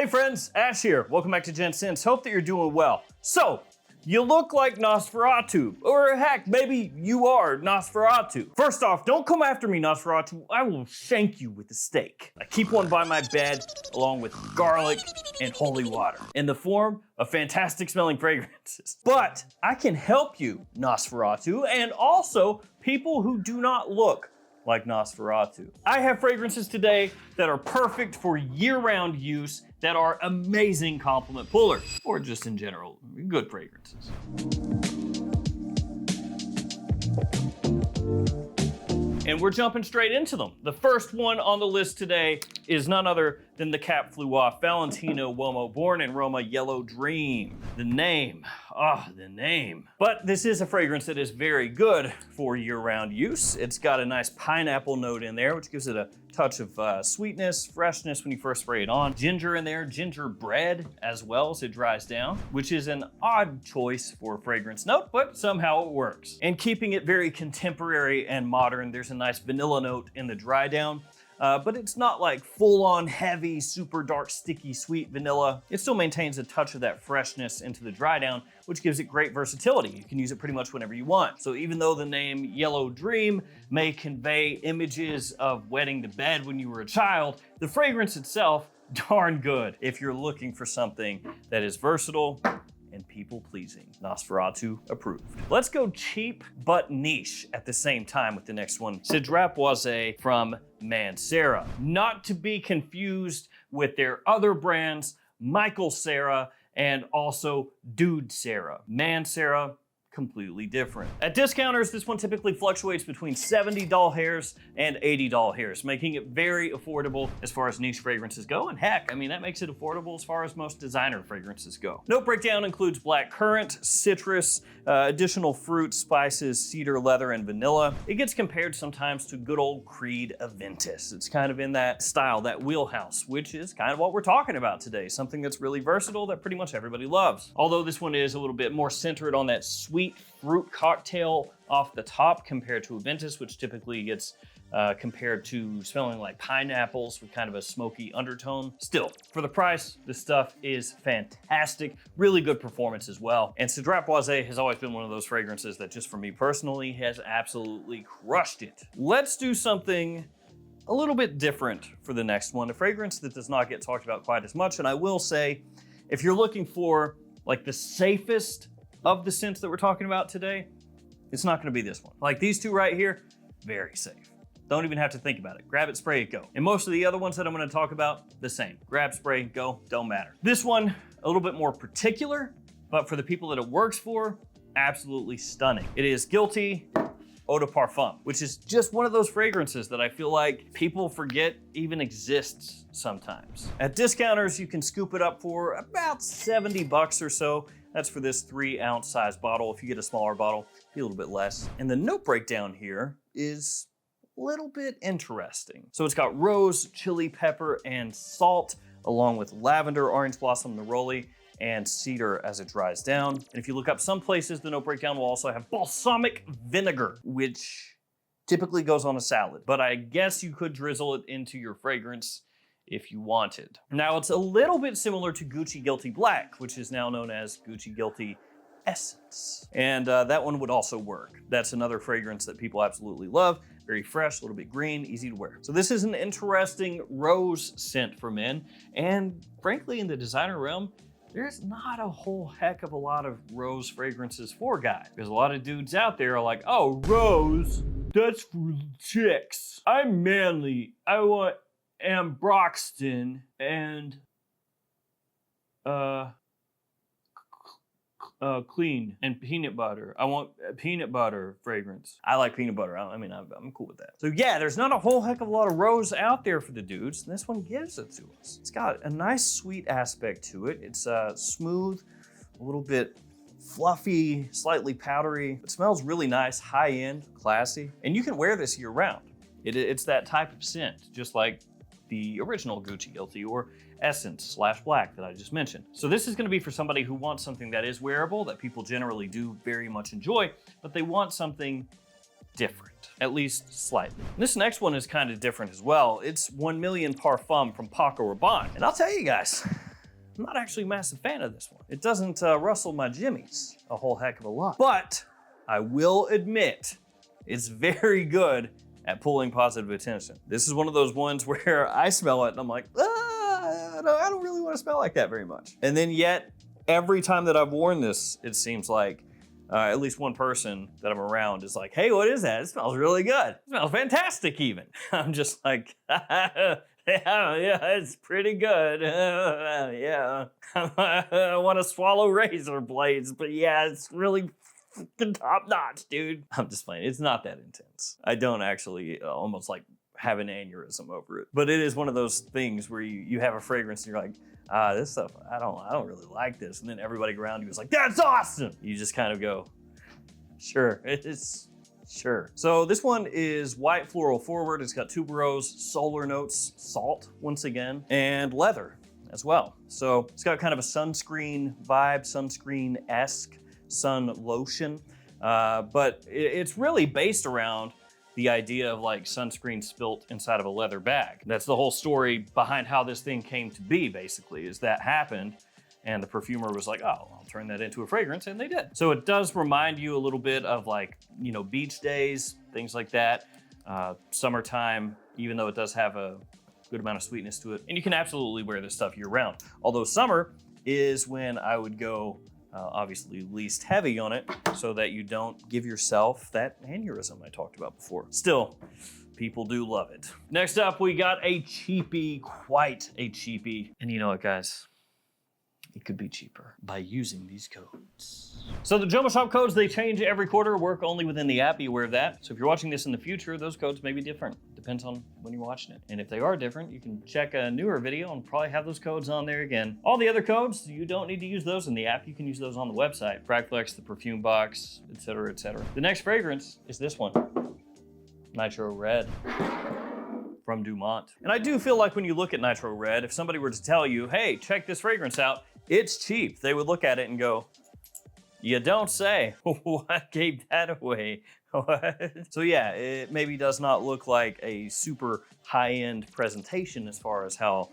Hey friends, Ash here. Welcome back to Gents. Hope that you're doing well. So, you look like Nosferatu, or heck, maybe you are Nosferatu. First off, don't come after me, Nosferatu. I will shank you with a stake. I keep one by my bed, along with garlic and holy water, in the form of fantastic smelling fragrances. But I can help you, Nosferatu, and also people who do not look like Nosferatu. I have fragrances today that are perfect for year-round use, that are amazing compliment pullers, or just in general, good fragrances. And we're jumping straight into them. The first one on the list today is none other than the cap flew off Valentino Uomo, born in Roma, Yellow Dream. The name. But this is a fragrance that is very good for year-round use. It's got a nice pineapple note in there, which gives it a touch of sweetness, freshness when you first spray it on. Ginger in there, gingerbread as well as it dries down, which is an odd choice for a fragrance note, but somehow it works. And keeping it very contemporary and modern, there's a nice vanilla note in the dry down. But it's not like full-on heavy, super dark, sticky, sweet vanilla. It still maintains a touch of that freshness into the dry down, which gives it great versatility. You can use it pretty much whenever you want. So even though the name Yellow Dream may convey images of wetting the bed when you were a child, the fragrance itself, darn good if you're looking for something that is versatile and people-pleasing. Nosferatu approved. Let's go cheap but niche at the same time with the next one. Cedrat boise from Mancera. Not to be confused with their other brands, Michael Cera and also Dude Cera. Mancera, completely different. At discounters, this one typically fluctuates between $70 hairs and $80 hairs, making it very affordable as far as niche fragrances go. And heck, I mean, that makes it affordable as far as most designer fragrances go. Note breakdown includes black currant, citrus, additional fruit, spices, cedar, leather, and vanilla. It gets compared sometimes to good old Creed Aventus. It's kind of in that style, that wheelhouse, which is kind of what we're talking about today. Something that's really versatile that pretty much everybody loves. Although this one is a little bit more centered on that sweet fruit cocktail off the top compared to Aventus, which typically gets compared to smelling like pineapples with kind of a smoky undertone. Still, for the price, this stuff is fantastic. Really good performance as well. And Cedrat boise has always been one of those fragrances that just for me personally has absolutely crushed it. Let's do something a little bit different for the next one, a fragrance that does not get talked about quite as much. And I will say, if you're looking for like the safest of the scents that we're talking about today, it's not gonna be this one. Like these two right here, very safe. Don't even have to think about it. Grab it, spray it, go. And most of the other ones that I'm gonna talk about, the same. Grab, spray, go, don't matter. This one, a little bit more particular, but for the people that it works for, absolutely stunning. It is Guilty Eau de Parfum, which is just one of those fragrances that I feel like people forget even exists sometimes. At discounters, you can scoop it up for about 70 bucks or so. That's for this 3-ounce size bottle. If you get a smaller bottle, be a little bit less. And the note breakdown here is a little bit interesting. So it's got rose, chili pepper, and salt, along with lavender, orange blossom, neroli, and cedar as it dries down. And if you look up some places, the note breakdown will also have balsamic vinegar, which typically goes on a salad. But I guess you could drizzle it into your fragrance if you wanted. Now it's a little bit similar to Gucci Guilty Black, which is now known as Gucci Guilty Essence. And that one would also work. That's another fragrance that people absolutely love. Very fresh, a little bit green, easy to wear. So this is an interesting rose scent for men. And frankly, in the designer realm, there's not a whole heck of a lot of rose fragrances for guys. Because a lot of dudes out there are like, oh, rose, that's for chicks. I'm manly, I want Ambroxton and clean and peanut butter. I want a peanut butter fragrance. I like peanut butter. I mean, I'm cool with that. So yeah, there's not a whole heck of a lot of rose out there for the dudes, and this one gives it to us. It's got a nice sweet aspect to it. It's smooth, a little bit fluffy, slightly powdery. It smells really nice, high-end, classy, and you can wear this year-round. It's that type of scent, just like the original Gucci Guilty or Essence / Black that I just mentioned. So this is gonna be for somebody who wants something that is wearable, that people generally do very much enjoy, but they want something different, at least slightly. This next one is kind of different as well. It's 1 Million Parfum from Paco Rabanne. And I'll tell you guys, I'm not actually a massive fan of this one. It doesn't rustle my jimmies a whole heck of a lot. But I will admit, it's very good at pulling positive attention. This is one of those ones where I smell it and I'm like, I don't really want to smell like that very much. And then yet, every time that I've worn this, it seems like at least one person that I'm around is like, hey, what is that? It smells really good. It smells fantastic even. I'm just like, yeah, it's pretty good. Yeah, I want to swallow razor blades, but yeah, it's really fucking top notch, dude. I'm just playing. It's not that intense. I don't actually almost like have an aneurysm over it. But it is one of those things where you have a fragrance and you're like, this stuff, I don't really like this. And then everybody around you is like, that's awesome. You just kind of go, sure, it's sure. So this one is white floral forward. It's got tuberose, solar notes, salt once again, and leather as well. So it's got kind of a sunscreen vibe, sunscreen-esque sun lotion, but it's really based around the idea of like sunscreen spilt inside of a leather bag. That's the whole story behind how this thing came to be, basically, is that happened and the perfumer was like, oh, I'll turn that into a fragrance, and they did. So it does remind you a little bit of like, you know, beach days, things like that, summertime, even though it does have a good amount of sweetness to it. And you can absolutely wear this stuff year round. Although summer is when I would go obviously least heavy on it so that you don't give yourself that aneurysm I talked about before. Still, people do love it. Next up, we got a cheapie, quite a cheapie. And you know what, guys? It could be cheaper by using these codes. So the JOMASHOP codes, they change every quarter, work only within the app, be aware of that. So if you're watching this in the future, those codes may be different. Depends on when you're watching it. And if they are different, you can check a newer video and probably have those codes on there again. All the other codes, you don't need to use those in the app. You can use those on the website. Fragflex, the perfume box, etc., etc. The next fragrance is this one, Nitro Red from Dumont. And I do feel like when you look at Nitro Red, if somebody were to tell you, hey, check this fragrance out, it's cheap, they would look at it and go, you don't say. What gave that away? What? So yeah, it maybe does not look like a super high-end presentation as far as how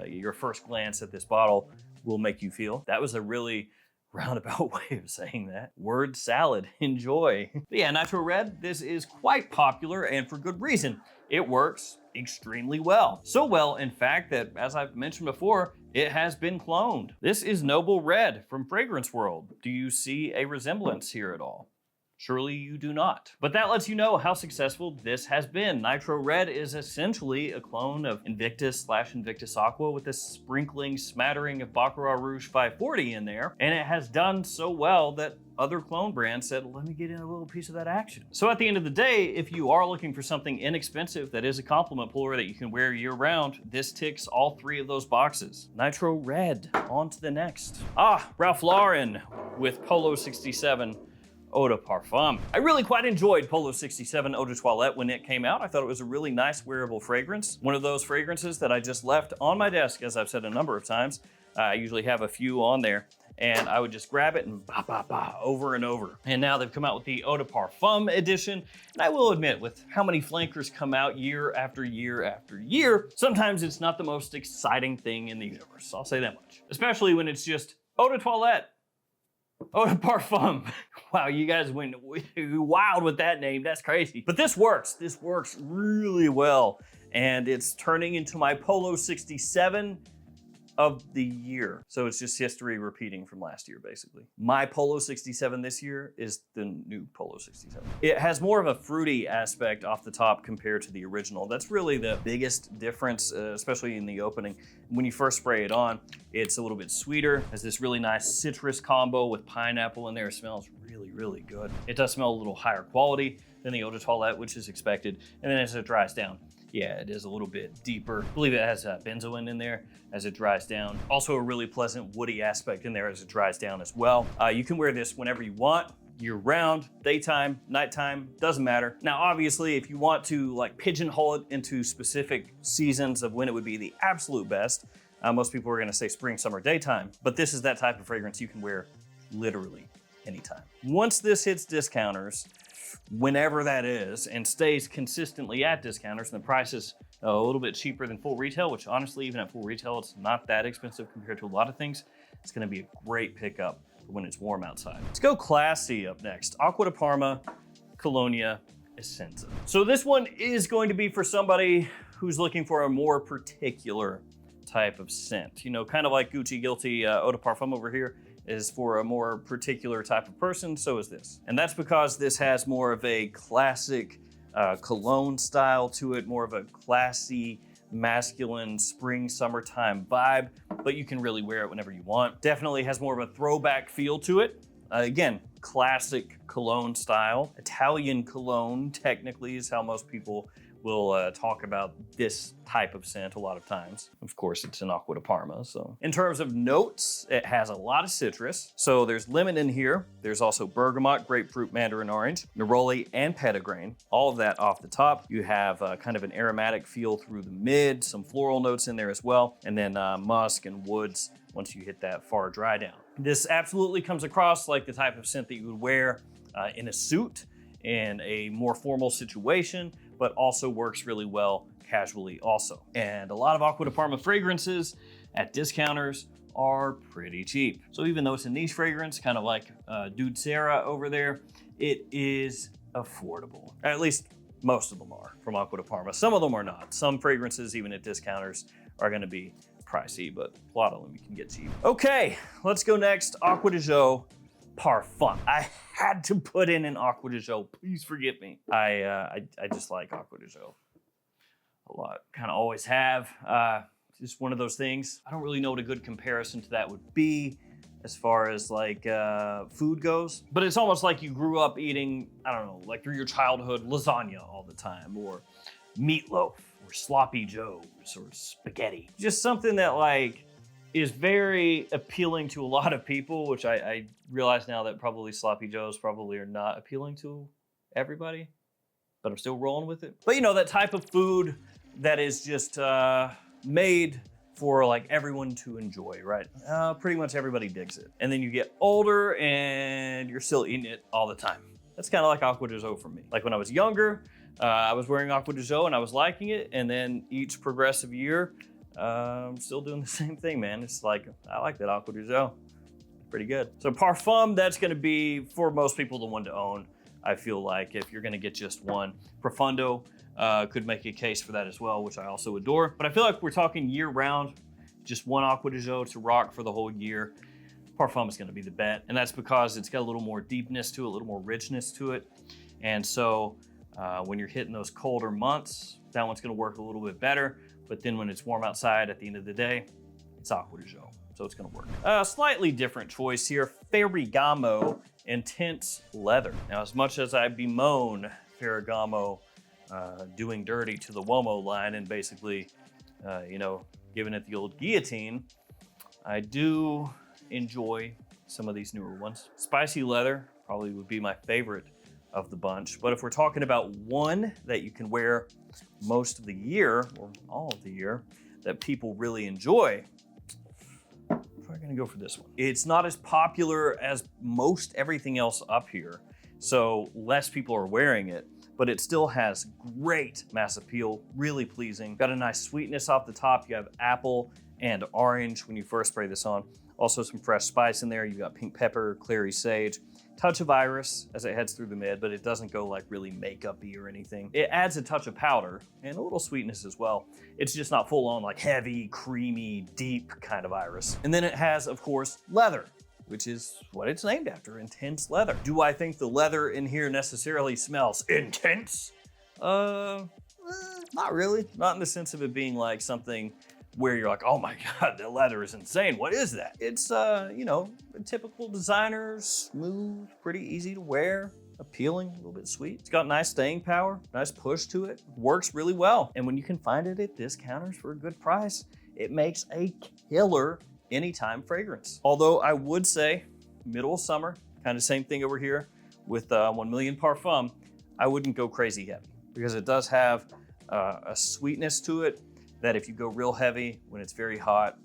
your first glance at this bottle will make you feel. That was a really roundabout way of saying that. Word salad, enjoy. But yeah, Nitro Red, this is quite popular and for good reason. It works extremely well. So well, in fact, that as I've mentioned before, it has been cloned. This is Noble Red from Fragrance World. Do you see a resemblance here at all? Surely you do not. But that lets you know how successful this has been. Nitro Red is essentially a clone of Invictus/Invictus Acqua with a sprinkling smattering of Baccarat Rouge 540 in there. And it has done so well that other clone brands said, let me get in a little piece of that action. So at the end of the day, if you are looking for something inexpensive that is a compliment puller that you can wear year round, this ticks all three of those boxes. Nitro Red, on to the next. Ralph Lauren with Polo 67 Eau de Parfum. I really quite enjoyed Polo 67 Eau de Toilette when it came out. I thought it was a really nice wearable fragrance. One of those fragrances that I just left on my desk, as I've said a number of times. I usually have a few on there, and I would just grab it and bah, bah, bah, over and over. And now they've come out with the Eau de Parfum edition. And I will admit, with how many flankers come out year after year after year, sometimes it's not the most exciting thing in the universe. I'll say that much. Especially when it's just Eau de Toilette, Eau de Parfum. Wow, you guys went wild with that name. That's crazy. But this works. This works really well. And it's turning into my Polo 67 of the year. So it's just history repeating from last year, basically. My Polo 67 this year is the new Polo 67. It has more of a fruity aspect off the top compared to the original. That's really the biggest difference, especially in the opening. When you first spray it on, it's a little bit sweeter. Has this really nice citrus combo with pineapple in there. It smells really, really good. It does smell a little higher quality than the Eau de Toilette, which is expected. And then as it dries down, yeah, it is a little bit deeper. I believe it has benzoin in there as it dries down. Also a really pleasant woody aspect in there as it dries down as well. You can wear this whenever you want, year round, daytime, nighttime, doesn't matter. Now, obviously, if you want to like pigeonhole it into specific seasons of when it would be the absolute best, most people are gonna say spring, summer, daytime, but this is that type of fragrance you can wear literally anytime. Once this hits discounters, whenever that is, and stays consistently at discounters and the prices a little bit cheaper than full retail, which honestly, even at full retail, it's not that expensive compared to a lot of things. It's gonna be a great pickup for when it's warm outside. Let's go classy up next. Acqua di Parma, Colonia, Essenza. So this one is going to be for somebody who's looking for a more particular type of scent. You know, kind of like Gucci Guilty Eau de Parfum over here is for a more particular type of person, so is this. And that's because this has more of a classic cologne style to it, more of a classy, masculine spring, summertime vibe, but you can really wear it whenever you want. Definitely has more of a throwback feel to it. Again, classic cologne style. Italian cologne technically is how most people will talk about this type of scent a lot of times. Of course, it's an Acqua di Parma, so. In terms of notes, it has a lot of citrus. So there's lemon in here. There's also bergamot, grapefruit, mandarin orange, neroli, and petitgrain. All of that off the top. You have kind of an aromatic feel through the mid, some floral notes in there as well, and then musk and woods once you hit that far dry down. This absolutely comes across like the type of scent that you would wear in a suit in a more formal situation, but also works really well casually also. And a lot of Acqua di Parma fragrances at discounters are pretty cheap. So even though it's a niche fragrance, kind of like Mancera over there, it is affordable. At least most of them are from Acqua di Parma. Some of them are not. Some fragrances, even at discounters, are gonna be pricey, but a lot of them you can get cheap. Okay, let's go next. Acqua di Jo Parfum. I had to put in an Acqua di Jo. Please forgive me. I just like Acqua di Jo a lot. Kind of always have. Just one of those things. I don't really know what a good comparison to that would be as far as like food goes, but it's almost like you grew up eating, I don't know, like through your childhood, lasagna all the time, or meatloaf, or sloppy joes, or spaghetti. Just something that like is very appealing to a lot of people, which I realize now that probably sloppy joes probably are not appealing to everybody, but I'm still rolling with it. But you know, that type of food that is just made for like everyone to enjoy, right? Pretty much everybody digs it. And then you get older and you're still eating it all the time. That's kind of like Acqua di Jo for me. Like when I was younger, I was wearing Acqua di Jo and I was liking it. And then each progressive year, I'm still doing the same thing, man. It's like, I like that Acqua di Jo. Pretty good. So Parfum, that's gonna be, for most people, the one to own. I feel like if you're gonna get just one. Profundo could make a case for that as well, which I also adore. But I feel like we're talking year round, just one Acqua di Jo to rock for the whole year. Parfum is gonna be the bet. And that's because it's got a little more deepness to it, a little more richness to it. And so when you're hitting those colder months, that one's gonna work a little bit better. But then when it's warm outside at the end of the day, it's Acqua di Jo, so it's gonna work. Slightly different choice here, Ferragamo Intense Leather. Now, as much as I bemoan Ferragamo doing dirty to the Uomo line and basically, you know, giving it the old guillotine, I do enjoy some of these newer ones. Spicy leather probably would be my favorite of the bunch. But if we're talking about one that you can wear most of the year, or all of the year, that people really enjoy, I'm probably gonna go for this one. It's not as popular as most everything else up here, so less people are wearing it, but it still has great mass appeal, really pleasing. Got a nice sweetness off the top. You have apple and orange when you first spray this on. Also some fresh spice in there. You got pink pepper, clary sage, touch of iris as it heads through the mid, but it doesn't go like really makeup-y or anything. It adds a touch of powder and a little sweetness as well. It's just not full on like heavy, creamy, deep kind of iris. And then it has, of course, leather, which is what it's named after, intense leather. Do I think the leather in here necessarily smells intense? Not really. Not in the sense of it being like something where you're like, oh my God, that leather is insane. What is that? It's, you know, a typical designer, smooth, pretty easy to wear, appealing, a little bit sweet. It's got nice staying power, nice push to it, works really well. And when you can find it at discounters for a good price, it makes a killer anytime fragrance. Although I would say middle of summer, kind of same thing over here with 1 Million Parfum, I wouldn't go crazy heavy because it does have a sweetness to it that if you go real heavy when it's very hot,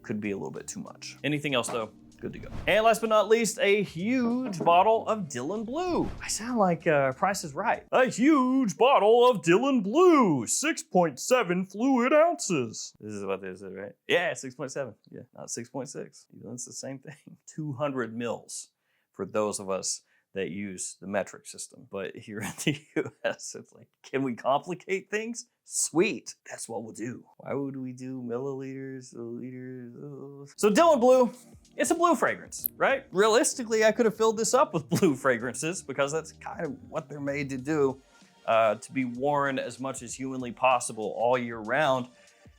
could be a little bit too much. Anything else though, Good to go. And last but not least, a huge bottle of Dylan Blue. I sound like Price is Right. A huge bottle of Dylan Blue, 6.7 fluid ounces. This is what this is, right? Yeah, 6.7. Yeah, not 6.6. It's the same thing. 200 mils for those of us that use the metric system. But here in the US, it's like, can we complicate things? Sweet, that's what we'll do. Why would we do milliliters, liters? Oh. So Dylan Blue, it's a blue fragrance, right? Realistically, I could have filled this up with blue fragrances because that's kind of what they're made to do, to be worn as much as humanly possible all year round.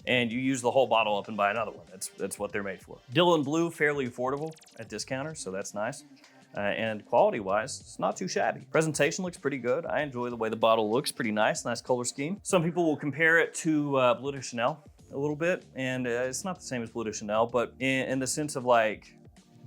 And you use the whole bottle up and buy another one. That's what they're made for. Dylan Blue, fairly affordable at discounters, so that's nice. And quality-wise, it's not too shabby. Presentation looks pretty good. I enjoy the way the bottle looks, pretty nice color scheme. Some people will compare it to Bleu de Chanel a little bit, and it's not the same as Bleu de Chanel, but in the sense of like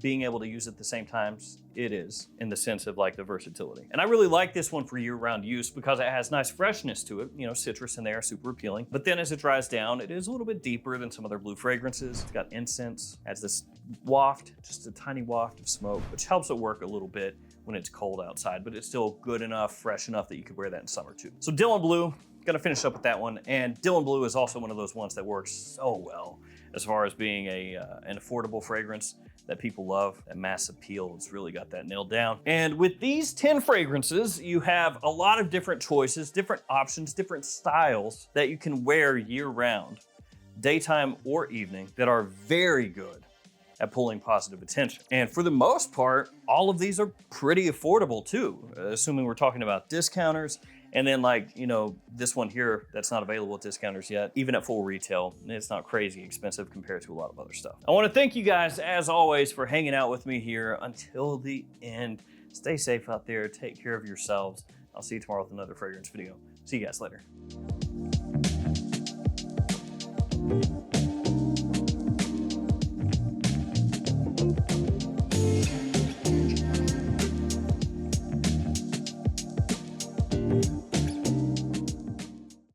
being able to use it at the same times, it is, in the sense of like the versatility. And I really like this one for year-round use because it has nice freshness to it. You know, citrus in there, super appealing. But then as it dries down, it is a little bit deeper than some other blue fragrances. It's got incense, has this waft, just a tiny waft of smoke, which helps it work a little bit when it's cold outside, but it's still good enough, fresh enough that you could wear that in summer too. So Dylan Blue, gonna finish up with that one. And Dylan Blue is also one of those ones that works so well as far as being an affordable fragrance that people love, that mass appeal. It's really got that nailed down. And with these 10 fragrances, you have a lot of different choices, different options, different styles that you can wear year round, daytime or evening, that are very good at pulling positive attention. And for the most part, all of these are pretty affordable too, assuming we're talking about discounters. And then like, you know, this one here that's not available at discounters yet, even at full retail, it's not crazy expensive compared to a lot of other stuff. I wanna thank you guys, as always, for hanging out with me here until the end. Stay safe out there, take care of yourselves. I'll see you tomorrow with another fragrance video. See you guys later.